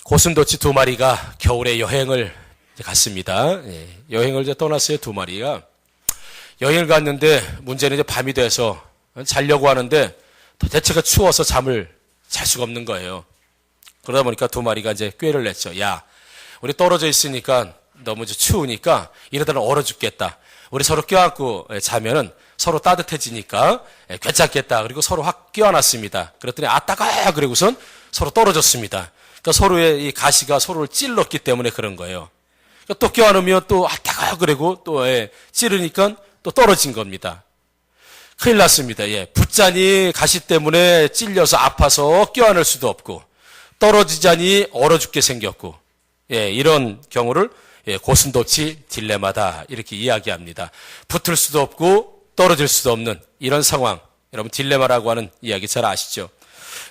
고슴도치 두 마리가 겨울에 여행을 갔습니다. 여행을 이제 떠났어요, 두 마리가. 여행을 갔는데 문제는 이제 밤이 돼서 자려고 하는데 대체가 추워서 잠을 잘 수가 없는 거예요. 그러다 보니까 두 마리가 이제 꾀를 냈죠. 야, 우리 떨어져 있으니까 너무 추우니까 이러다가 얼어 죽겠다. 우리 서로 껴안고 자면은 서로 따뜻해지니까 괜찮겠다. 그리고 서로 확 껴안았습니다. 그랬더니 아 따가워. 그리고선 서로 떨어졌습니다. 그러니까 서로의 이 가시가 서로를 찔렀기 때문에 그런 거예요. 그러니까 또 껴안으면 또 아 따가워. 그리고 또 찌르니까 또 떨어진 겁니다. 큰일 났습니다. 붙자니 가시 때문에 찔려서 아파서 껴안을 수도 없고 떨어지자니 얼어 죽게 생겼고 이런 경우를 고슴도치 딜레마다 이렇게 이야기합니다. 붙을 수도 없고 떨어질 수도 없는 이런 상황, 여러분 딜레마라고 하는 이야기 잘 아시죠?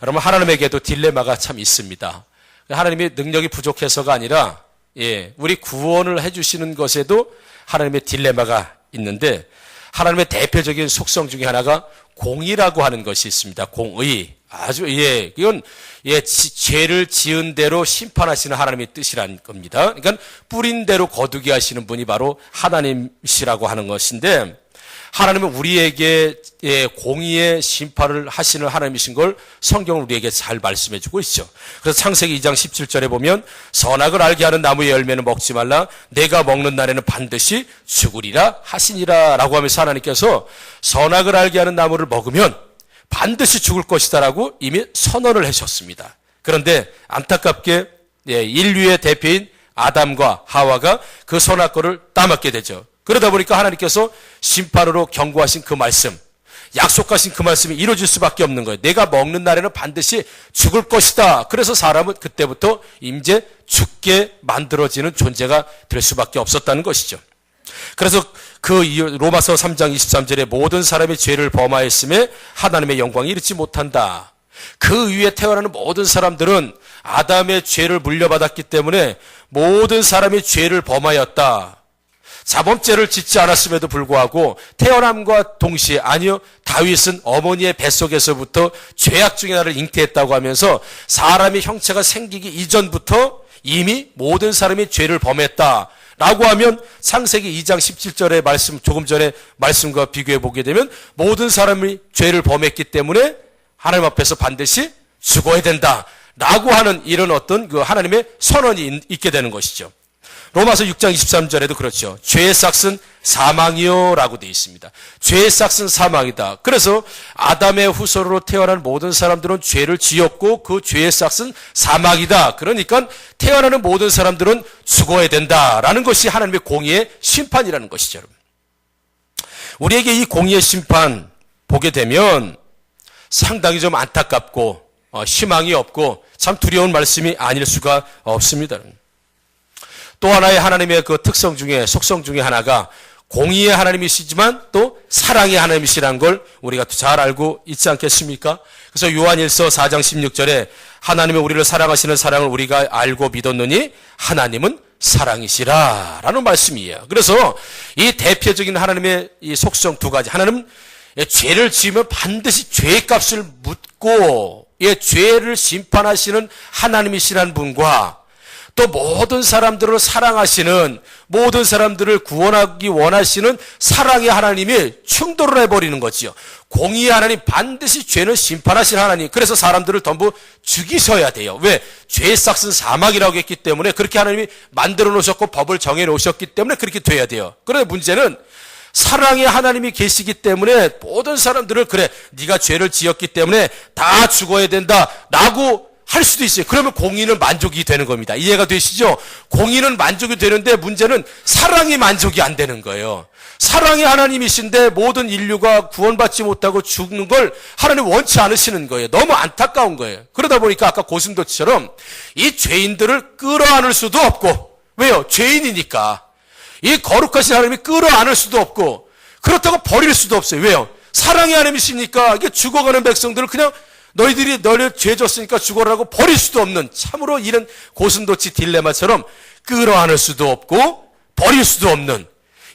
여러분 하나님에게도 딜레마가 참 있습니다. 하나님의 능력이 부족해서가 아니라 우리 구원을 해주시는 것에도 하나님의 딜레마가 있는데 하나님의 대표적인 속성 중에 하나가 공의라고 하는 것이 있습니다. 공의. 아주 이건 죄를 지은 대로 심판하시는 하나님의 뜻이란 겁니다. 그러니까 뿌린 대로 거두게 하시는 분이 바로 하나님이시라고 하는 것인데 하나님은 우리에게 공의의 심판을 하시는 하나님이신 걸 성경은 우리에게 잘 말씀해 주고 있죠. 그래서 창세기 2장 17절에 보면 선악을 알게 하는 나무의 열매는 먹지 말라 내가 먹는 날에는 반드시 죽으리라 하시니라 라고 하면서 하나님께서 선악을 알게 하는 나무를 먹으면 반드시 죽을 것이다 라고 이미 선언을 하셨습니다. 그런데 안타깝게 인류의 대표인 아담과 하와가 그 선악과를 따먹게 되죠. 그러다 보니까 하나님께서 심판으로 경고하신 그 말씀, 약속하신 그 말씀이 이루어질 수밖에 없는 거예요. 내가 먹는 날에는 반드시 죽을 것이다. 그래서 사람은 그때부터 이제 죽게 만들어지는 존재가 될 수밖에 없었다는 것이죠. 그래서 그 로마서 3장 23절에 모든 사람이 죄를 범하였음에 하나님의 영광이 이르지 못한다. 그 위에 태어나는 모든 사람들은 아담의 죄를 물려받았기 때문에 모든 사람이 죄를 범하였다. 자범죄를 짓지 않았음에도 불구하고 태어남과 동시에 아니요 다윗은 어머니의 뱃속에서부터 죄악 중의 하나를 잉태했다고 하면서 사람의 형체가 생기기 이전부터 이미 모든 사람이 죄를 범했다. 라고 하면 창세기 2장 17절의 말씀 조금 전에 말씀과 비교해 보게 되면 모든 사람이 죄를 범했기 때문에 하나님 앞에서 반드시 죽어야 된다. 라고 하는 이런 어떤 그 하나님의 선언이 있게 되는 것이죠. 로마서 6장 23절에도 그렇죠. 죄의 삭은 사망이요 라고 되어 있습니다. 죄의 삭은 사망이다. 그래서 아담의 후손으로 태어난 모든 사람들은 죄를 지었고 그 죄의 삭은 사망이다. 그러니까 태어나는 모든 사람들은 죽어야 된다라는 것이 하나님의 공의의 심판이라는 것이죠. 우리에게 이 공의의 심판 보게 되면 상당히 좀 안타깝고 희망이 없고 참 두려운 말씀이 아닐 수가 없습니다. 또 하나의 하나님의 그 특성 중에 속성 중에 하나가 공의의 하나님이시지만 또 사랑의 하나님이시라는 걸 우리가 잘 알고 있지 않겠습니까? 그래서 요한일서 4장 16절에 하나님은 우리를 사랑하시는 사랑을 우리가 알고 믿었느니 하나님은 사랑이시라 라는 말씀이에요. 그래서 이 대표적인 하나님의 이 속성 두 가지. 하나님은 죄를 지으면 반드시 죄의 값을 묻고 죄를 심판하시는 하나님이시라는 분과 또 모든 사람들을 사랑하시는 모든 사람들을 구원하기 원하시는 사랑의 하나님이 충돌을 해버리는 거지요. 공의의 하나님 반드시 죄는 심판하신 하나님. 그래서 사람들을 전부 죽이셔야 돼요. 왜? 죄의 삭은 사망이라고 했기 때문에 그렇게 하나님이 만들어 놓으셨고 법을 정해 놓으셨기 때문에 그렇게 돼야 돼요. 그런데 문제는 사랑의 하나님이 계시기 때문에 모든 사람들을 그래 네가 죄를 지었기 때문에 다 죽어야 된다 라고 할 수도 있어요. 그러면 공의는 만족이 되는 겁니다. 이해가 되시죠? 공의는 만족이 되는데 문제는 사랑이 만족이 안 되는 거예요. 사랑의 하나님이신데 모든 인류가 구원받지 못하고 죽는 걸 하나님 원치 않으시는 거예요. 너무 안타까운 거예요. 그러다 보니까 아까 고슴도치처럼 이 죄인들을 끌어안을 수도 없고 왜요? 죄인이니까. 이 거룩하신 하나님이 끌어안을 수도 없고 그렇다고 버릴 수도 없어요. 왜요? 사랑의 하나님이시니까 이게 죽어가는 백성들을 그냥 너희들이 너를 죄 졌으니까 죽어라고 버릴 수도 없는 참으로 이런 고슴도치 딜레마처럼 끌어안을 수도 없고 버릴 수도 없는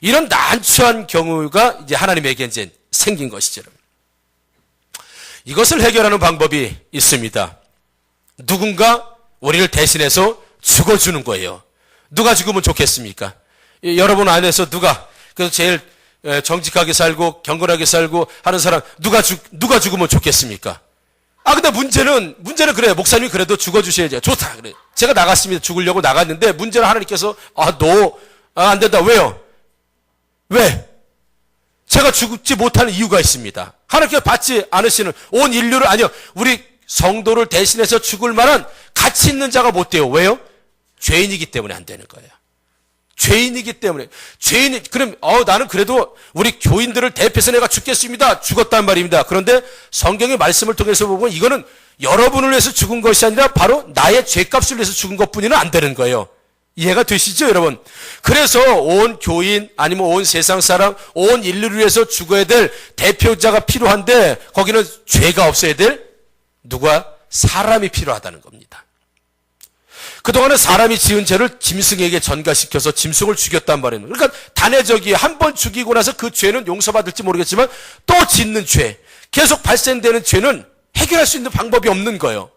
이런 난처한 경우가 이제 하나님에게 이제 생긴 것이죠. 이것을 해결하는 방법이 있습니다. 누군가 우리를 대신해서 죽어주는 거예요. 누가 죽으면 좋겠습니까? 여러분 안에서 누가 그래서 제일 정직하게 살고 경건하게 살고 하는 사람 누가 죽으면 좋겠습니까? 근데 문제는 그래요. 목사님이 그래도 죽어주셔야죠. 좋다. 그래. 제가 나갔습니다. 죽으려고 나갔는데 문제는 하나님께서 안 된다. 왜요? 왜? 제가 죽지 못하는 이유가 있습니다. 하나님께서 받지 않으시는 온 인류를 우리 성도를 대신해서 죽을 만한 가치 있는 자가 못 돼요. 왜요? 죄인이기 때문에 안 되는 거예요. 죄인이기 때문에. 그럼 나는 그래도 우리 교인들을 대표해서 내가 죽겠습니다. 죽었단 말입니다. 그런데 성경의 말씀을 통해서 보면 이거는 여러분을 위해서 죽은 것이 아니라 바로 나의 죄값을 위해서 죽은 것뿐이는 안 되는 거예요. 이해가 되시죠, 여러분? 그래서 온 교인 아니면 온 세상 사람, 온 인류를 위해서 죽어야 될 대표자가 필요한데 거기는 죄가 없어야 될 사람이 필요하다는 겁니다. 그동안은 사람이 지은 죄를 짐승에게 전가시켜서 짐승을 죽였단 말이에요. 그러니까 단회적이에요. 한 번 죽이고 나서 그 죄는 용서받을지 모르겠지만 또 짓는 죄, 계속 발생되는 죄는 해결할 수 있는 방법이 없는 거예요.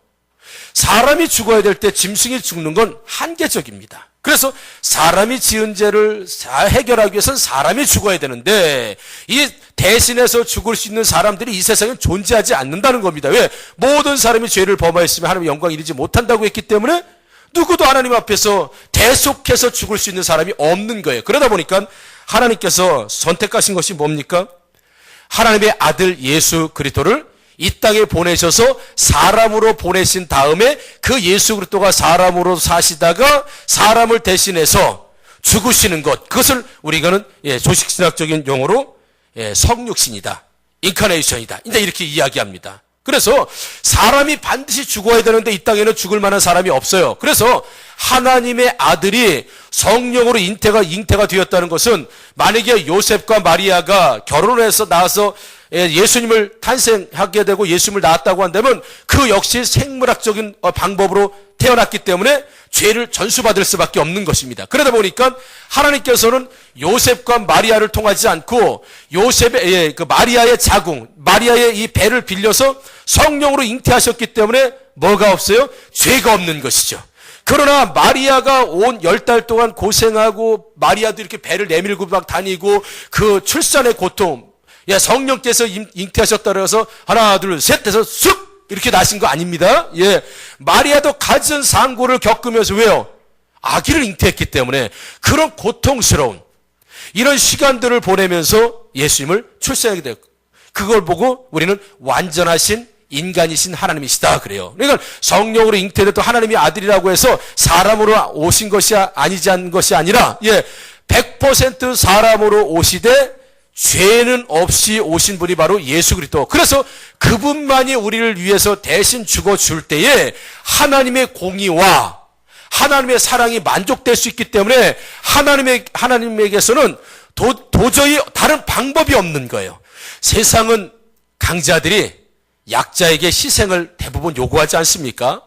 사람이 죽어야 될 때 짐승이 죽는 건 한계적입니다. 그래서 사람이 지은 죄를 해결하기 위해서는 사람이 죽어야 되는데 이 대신해서 죽을 수 있는 사람들이 이 세상에 존재하지 않는다는 겁니다. 왜? 모든 사람이 죄를 범하였으면 하나님의 영광 이르지 못한다고 했기 때문에 누구도 하나님 앞에서 대속해서 죽을 수 있는 사람이 없는 거예요. 그러다 보니까 하나님께서 선택하신 것이 뭡니까? 하나님의 아들 예수 그리스도를 이 땅에 보내셔서 사람으로 보내신 다음에 그 예수 그리스도가 사람으로 사시다가 사람을 대신해서 죽으시는 것, 그것을 우리가는 조직신학적인 용어로 성육신이다, 인카네이션이다, 이제 이렇게 이야기합니다. 그래서 사람이 반드시 죽어야 되는데 이 땅에는 죽을 만한 사람이 없어요. 그래서 하나님의 아들이 성령으로 잉태가 되었다는 것은 만약에 요셉과 마리아가 결혼해서 나와서 예수님을 탄생하게 되고 예수님을 낳았다고 한다면 그 역시 생물학적인 방법으로 태어났기 때문에 죄를 전수받을 수밖에 없는 것입니다. 그러다 보니까 하나님께서는 요셉과 마리아를 통하지 않고 마리아의 자궁, 마리아의 이 배를 빌려서 성령으로 잉태하셨기 때문에 뭐가 없어요? 죄가 없는 것이죠. 그러나 마리아가 온 10달 동안 고생하고 마리아도 이렇게 배를 내밀고 막 다니고 그 출산의 고통, 성령께서 잉태하셨다고 해서 하나 둘 셋 해서 쑥 이렇게 나신 거 아닙니다. 마리아도 갖은 상고를 겪으면서 왜요? 아기를 잉태했기 때문에 그런 고통스러운 이런 시간들을 보내면서 예수님을 출산하게 되었고 그걸 보고 우리는 완전하신 인간이신 하나님이시다 그래요. 그러니까 성령으로 잉태됐던 하나님의 아들이라고 해서 사람으로 오신 것이 아니지 않은 것이 아니라 100% 사람으로 오시되 죄는 없이 오신 분이 바로 예수 그리스도. 그래서 그분만이 우리를 위해서 대신 죽어줄 때에 하나님의 공의와 하나님의 사랑이 만족될 수 있기 때문에 하나님에게서는 도저히 다른 방법이 없는 거예요. 세상은 강자들이 약자에게 희생을 대부분 요구하지 않습니까?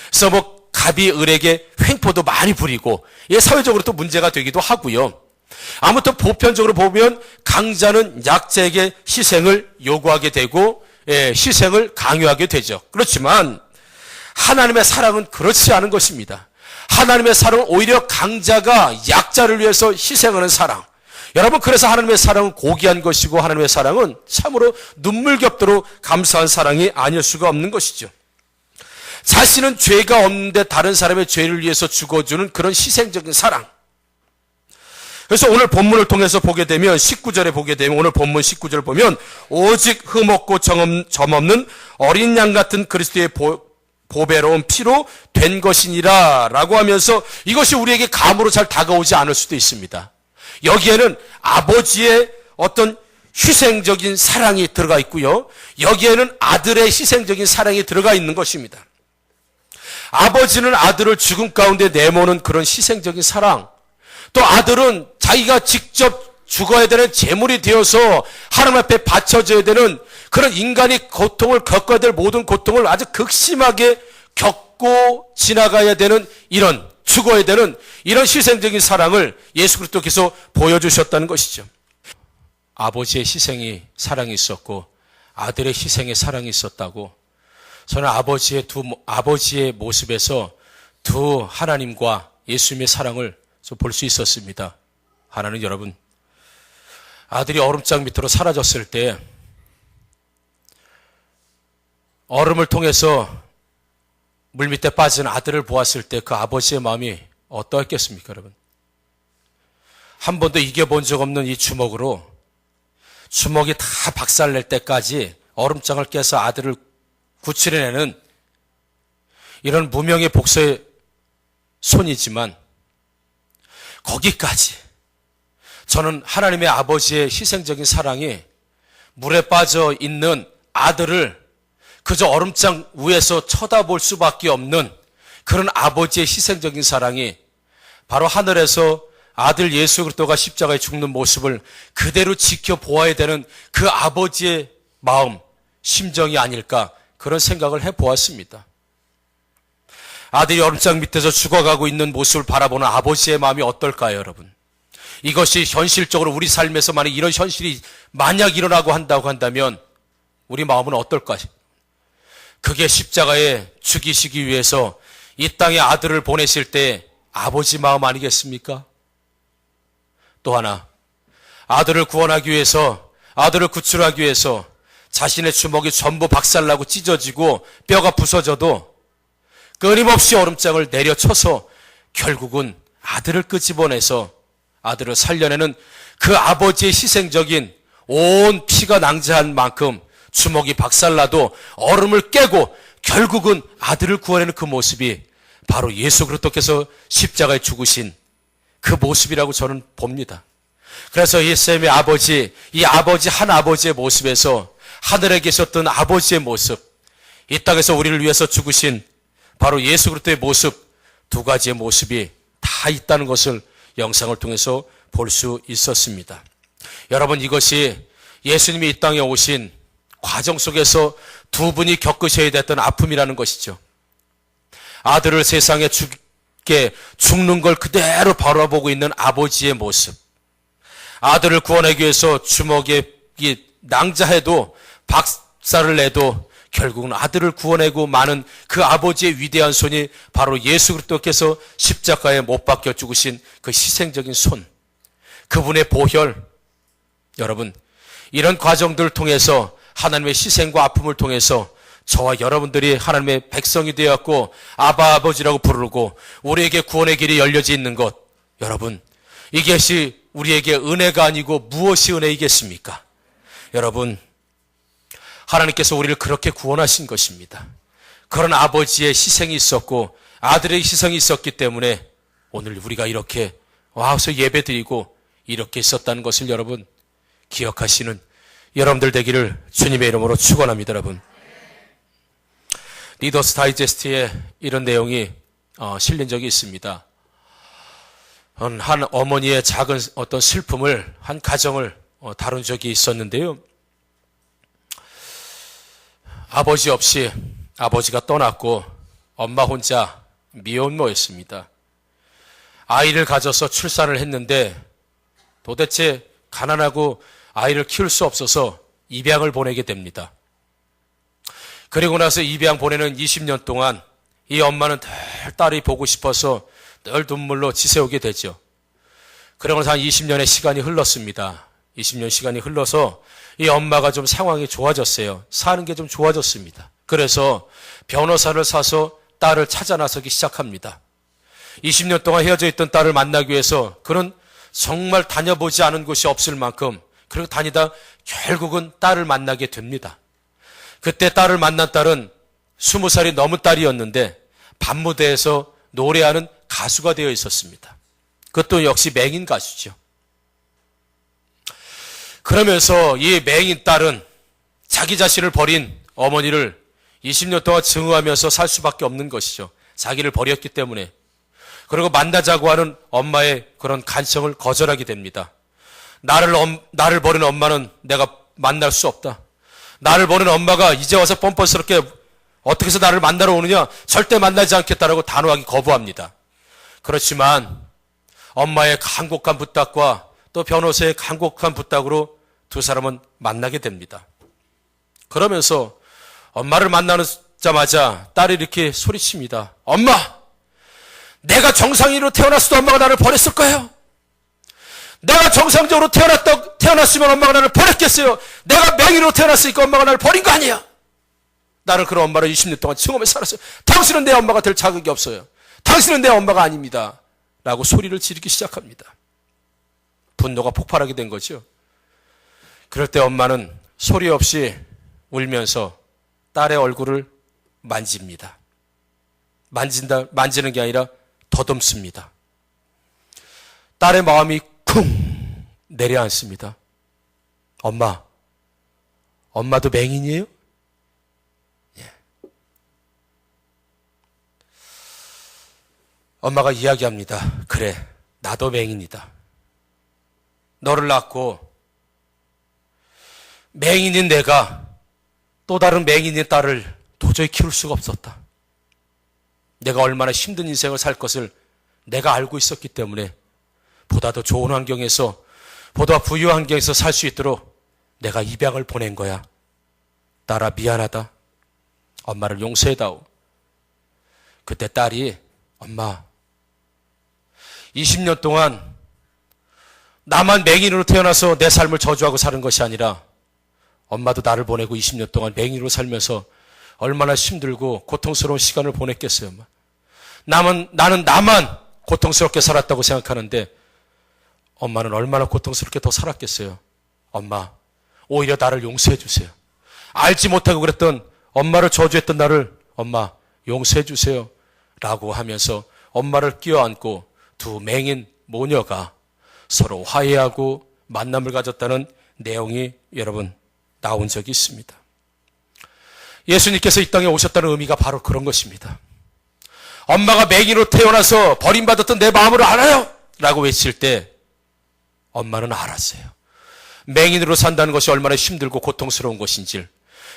그래서 갑이 을에게 횡포도 많이 부리고 사회적으로 또 문제가 되기도 하고요. 아무튼 보편적으로 보면 강자는 약자에게 희생을 요구하게 되고 희생을 강요하게 되죠. 그렇지만 하나님의 사랑은 그렇지 않은 것입니다. 하나님의 사랑은 오히려 강자가 약자를 위해서 희생하는 사랑. 여러분, 그래서 하나님의 사랑은 고귀한 것이고 하나님의 사랑은 참으로 눈물겹도록 감사한 사랑이 아닐 수가 없는 것이죠. 자신은 죄가 없는데 다른 사람의 죄를 위해서 죽어주는 그런 희생적인 사랑. 그래서 오늘 본문을 통해서 보게 되면 19절에 보게 되면 오늘 본문 19절을 보면 오직 흠없고 점없는 어린 양 같은 그리스도의 보배로운 피로 된 것이니라 라고 하면서 이것이 우리에게 감으로 잘 다가오지 않을 수도 있습니다. 여기에는 아버지의 어떤 희생적인 사랑이 들어가 있고요. 여기에는 아들의 희생적인 사랑이 들어가 있는 것입니다. 아버지는 아들을 죽음 가운데 내모는 그런 희생적인 사랑, 또 아들은 자기가 직접 죽어야 되는 제물이 되어서 하나님 앞에 바쳐져야 되는 그런 인간이 고통을 겪어야 될 모든 고통을 아주 극심하게 겪고 지나가야 되는 이런 죽어야 되는 이런 희생적인 사랑을 예수 그리스도께서 보여주셨다는 것이죠. 아버지의 희생이 사랑이 있었고 아들의 희생에 사랑이 있었다고 저는 아버지의 모습에서 두 하나님과 예수님의 사랑을 볼 수 있었습니다. 하나는 여러분, 아들이 얼음장 밑으로 사라졌을 때 얼음을 통해서 물 밑에 빠진 아들을 보았을 때 그 아버지의 마음이 어떠했겠습니까, 여러분? 한 번도 이겨본 적 없는 이 주먹으로 주먹이 다 박살낼 때까지 얼음장을 깨서 아들을 구출해내는 이런 무명의 복서의 손이지만 거기까지 저는 하나님의 아버지의 희생적인 사랑이 물에 빠져 있는 아들을 그저 얼음장 위에서 쳐다볼 수밖에 없는 그런 아버지의 희생적인 사랑이 바로 하늘에서 아들 예수 그리스도가 십자가에 죽는 모습을 그대로 지켜보아야 되는 그 아버지의 마음, 심정이 아닐까 그런 생각을 해보았습니다. 아들이 얼음장 밑에서 죽어가고 있는 모습을 바라보는 아버지의 마음이 어떨까요, 여러분? 이것이 현실적으로 우리 삶에서 만약 이런 현실이 만약 일어나고 한다고 한다면 우리 마음은 어떨까요? 그게 십자가에 죽이시기 위해서 이 땅에 아들을 보내실 때 아버지 마음 아니겠습니까? 또 하나, 아들을 구원하기 위해서, 아들을 구출하기 위해서 자신의 주먹이 전부 박살나고 찢어지고 뼈가 부서져도 끊임없이 얼음장을 내려쳐서 결국은 아들을 끄집어내서 아들을 살려내는 그 아버지의 희생적인 온 피가 낭자한 만큼 주먹이 박살나도 얼음을 깨고 결국은 아들을 구원하는 그 모습이 바로 예수 그리스도께서 십자가에 죽으신 그 모습이라고 저는 봅니다. 그래서 예수님의 아버지, 이 아버지 한 아버지의 모습에서 하늘에 계셨던 아버지의 모습, 이 땅에서 우리를 위해서 죽으신 바로 예수 그리스도의 모습, 두 가지의 모습이 다 있다는 것을 영상을 통해서 볼 수 있었습니다. 여러분, 이것이 예수님이 이 땅에 오신 과정 속에서 두 분이 겪으셔야 됐던 아픔이라는 것이죠. 아들을 세상에 죽는 걸 그대로 바라보고 있는 아버지의 모습, 아들을 구원하기 위해서 주먹에 낭자해도 박살을 내도 결국은 아들을 구원하고 마는 그 아버지의 위대한 손이 바로 예수 그리스도께서 십자가에 못 박혀 죽으신 그 희생적인 손, 그분의 보혈. 여러분, 이런 과정들을 통해서 하나님의 희생과 아픔을 통해서 저와 여러분들이 하나님의 백성이 되었고 아바 아버지라고 부르고 우리에게 구원의 길이 열려져 있는 것, 여러분, 이것이 우리에게 은혜가 아니고 무엇이 은혜이겠습니까? 여러분, 하나님께서 우리를 그렇게 구원하신 것입니다. 그런 아버지의 희생이 있었고 아들의 희생이 있었기 때문에 오늘 우리가 이렇게 와서 예배드리고 이렇게 있었다는 것을 여러분 기억하시는 여러분들 되기를 주님의 이름으로 축원합니다. 여러분, 리더스 다이제스트에 이런 내용이 실린 적이 있습니다. 한 어머니의 작은 어떤 슬픔을, 한 가정을 다룬 적이 있었는데요. 아버지 없이 아버지가 떠났고 엄마 혼자 미혼모였습니다. 아이를 가져서 출산을 했는데 도대체 가난하고 아이를 키울 수 없어서 입양을 보내게 됩니다. 그리고 나서 입양 보내는 20년 동안 이 엄마는 늘 딸이 보고 싶어서 늘 눈물로 지새우게 되죠. 그리고 나서 한 20년의 시간이 흘렀습니다. 20년 시간이 흘러서 이 엄마가 좀 상황이 좋아졌어요. 사는 게 좀 좋아졌습니다. 그래서 변호사를 사서 딸을 찾아 나서기 시작합니다. 20년 동안 헤어져 있던 딸을 만나기 위해서 그는 정말 다녀보지 않은 곳이 없을 만큼 그리고 다니다 결국은 딸을 만나게 됩니다. 그때 딸을 만난 딸은 20살이 넘은 딸이었는데 밤무대에서 노래하는 가수가 되어 있었습니다. 그것도 역시 맹인 가수죠. 그러면서 이 맹인 딸은 자기 자신을 버린 어머니를 20년 동안 증오하면서 살 수밖에 없는 것이죠. 자기를 버렸기 때문에. 그리고 만나자고 하는 엄마의 그런 간청을 거절하게 됩니다. 나를 버린 엄마는 내가 만날 수 없다. 나를 버린 엄마가 이제 와서 뻔뻔스럽게 어떻게 해서 나를 만나러 오느냐? 절대 만나지 않겠다라고 단호하게 거부합니다. 그렇지만 엄마의 간곡한 부탁과 또 변호사의 간곡한 부탁으로 두 사람은 만나게 됩니다. 그러면서 엄마를 만나자마자 딸이 이렇게 소리칩니다. 엄마! 내가 정상인으로 태어났어도 엄마가 나를 버렸을 거예요? 내가 정상적으로 태어났으면 엄마가 나를 버렸겠어요? 내가 맹인으로 태어났으니까 엄마가 나를 버린 거 아니야? 나는 그런 엄마를 20년 동안 증오하며 살았어요. 당신은 내 엄마가 될 자격이 없어요. 당신은 내 엄마가 아닙니다. 라고 소리를 지르기 시작합니다. 분노가 폭발하게 된 거죠. 그럴 때 엄마는 소리 없이 울면서 딸의 얼굴을 만집니다. 만지는 게 아니라 더듬습니다. 딸의 마음이 쿵 내려앉습니다. 엄마도 맹인이에요? 예. 엄마가 이야기합니다. 그래, 나도 맹인이다. 너를 낳고 맹인인 내가 또 다른 맹인인 딸을 도저히 키울 수가 없었다. 내가 얼마나 힘든 인생을 살 것을 내가 알고 있었기 때문에 보다 더 좋은 환경에서, 보다 부유한 환경에서 살 수 있도록 내가 입양을 보낸 거야. 딸아, 미안하다. 엄마를 용서해다오. 그때 딸이, 엄마, 20년 동안 나만 맹인으로 태어나서 내 삶을 저주하고 사는 것이 아니라 엄마도 나를 보내고 20년 동안 맹인으로 살면서 얼마나 힘들고 고통스러운 시간을 보냈겠어요. 나는 나만 고통스럽게 살았다고 생각하는데 엄마는 얼마나 고통스럽게 더 살았겠어요. 엄마, 오히려 나를 용서해 주세요. 알지 못하고 그랬던 엄마를 저주했던 나를 엄마 용서해 주세요. 라고 하면서 엄마를 끼어안고 두 맹인 모녀가 서로 화해하고 만남을 가졌다는 내용이 여러분 나온 적이 있습니다. 예수님께서 이 땅에 오셨다는 의미가 바로 그런 것입니다. 엄마가 맹인으로 태어나서 버림받았던 내 마음을 알아요! 라고 외칠 때 엄마는 알았어요. 맹인으로 산다는 것이 얼마나 힘들고 고통스러운 것인지.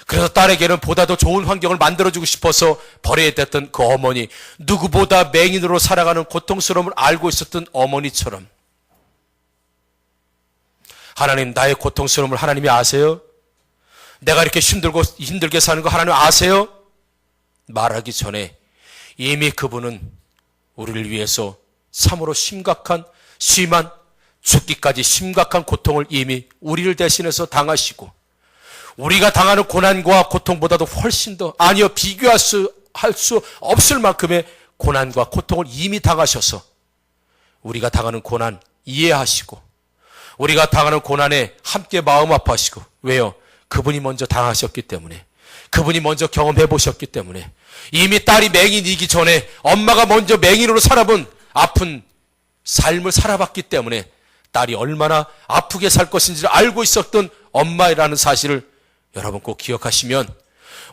그래서 딸에게는 보다 더 좋은 환경을 만들어주고 싶어서 버려야 됐던 그 어머니, 누구보다 맹인으로 살아가는 고통스러움을 알고 있었던 어머니처럼 하나님, 나의 고통스러움을 하나님이 아세요? 내가 이렇게 힘들게 사는 거 하나님 아세요? 말하기 전에 이미 그분은 우리를 위해서 참으로 심한 죽기까지 심각한 고통을 이미 우리를 대신해서 당하시고, 우리가 당하는 고난과 고통보다도 훨씬 더, 아니요, 비교할 수 없을 만큼의 고난과 고통을 이미 당하셔서 우리가 당하는 고난 이해하시고, 우리가 당하는 고난에 함께 마음 아파하시고. 왜요? 그분이 먼저 당하셨기 때문에, 그분이 먼저 경험해 보셨기 때문에, 이미 딸이 맹인이기 전에 엄마가 먼저 맹인으로 살아본 아픈 삶을 살아봤기 때문에 딸이 얼마나 아프게 살 것인지를 알고 있었던 엄마라는 사실을 여러분 꼭 기억하시면,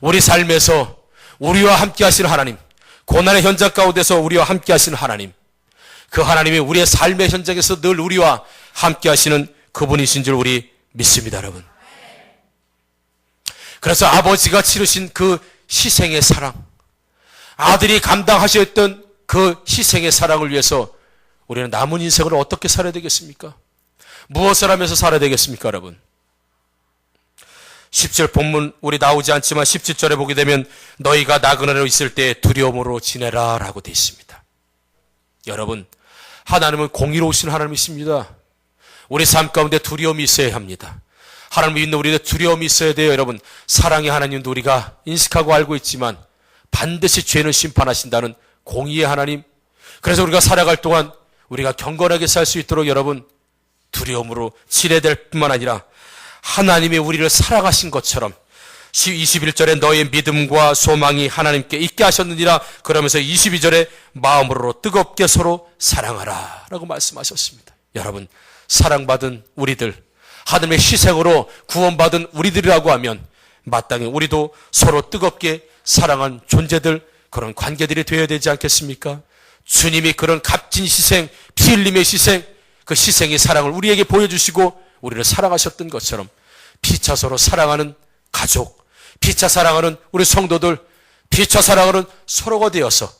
우리 삶에서 우리와 함께 하시는 하나님, 고난의 현장 가운데서 우리와 함께 하시는 하나님, 그 하나님이 우리의 삶의 현장에서 늘 우리와 함께 하시는 그분이신 줄 우리 믿습니다, 여러분. 그래서 아버지가 치르신 그 희생의 사랑, 아들이 감당하셔야 했던 그 희생의 사랑을 위해서 우리는 남은 인생을 어떻게 살아야 되겠습니까? 무엇을 하면서 살아야 되겠습니까, 여러분? 10절 본문 우리 나오지 않지만 17절에 보게 되면 너희가 나그네로 있을 때 두려움으로 지내라 라고 되어 있습니다. 여러분, 하나님은 공의로우신 하나님이십니다. 우리 삶 가운데 두려움이 있어야 합니다. 하나님을 믿는 우리의 두려움이 있어야 돼요. 여러분, 사랑의 하나님도 우리가 인식하고 알고 있지만 반드시 죄는 심판하신다는 공의의 하나님, 그래서 우리가 살아갈 동안 우리가 경건하게 살 수 있도록 여러분 두려움으로 지내될 뿐만 아니라 하나님이 우리를 사랑하신 것처럼 21절에 너의 믿음과 소망이 하나님께 있게 하셨느니라, 그러면서 22절에 마음으로 뜨겁게 서로 사랑하라 라고 말씀하셨습니다. 여러분, 사랑받은 우리들, 하나님의 희생으로 구원받은 우리들이라고 하면 마땅히 우리도 서로 뜨겁게 사랑한 존재들, 그런 관계들이 되어야 되지 않겠습니까? 주님이 그런 값진 희생, 피 흘림의 희생, 그 희생의 사랑을 우리에게 보여주시고 우리를 사랑하셨던 것처럼 피차 서로 사랑하는 가족, 피차 사랑하는 우리 성도들, 피차 사랑하는 서로가 되어서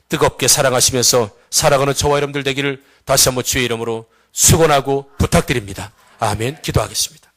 뜨겁게 사랑하시면서 살아가는 저와 여러분들 되기를 다시 한번 주의 이름으로 축원하고 부탁드립니다. 아멘. 기도하겠습니다.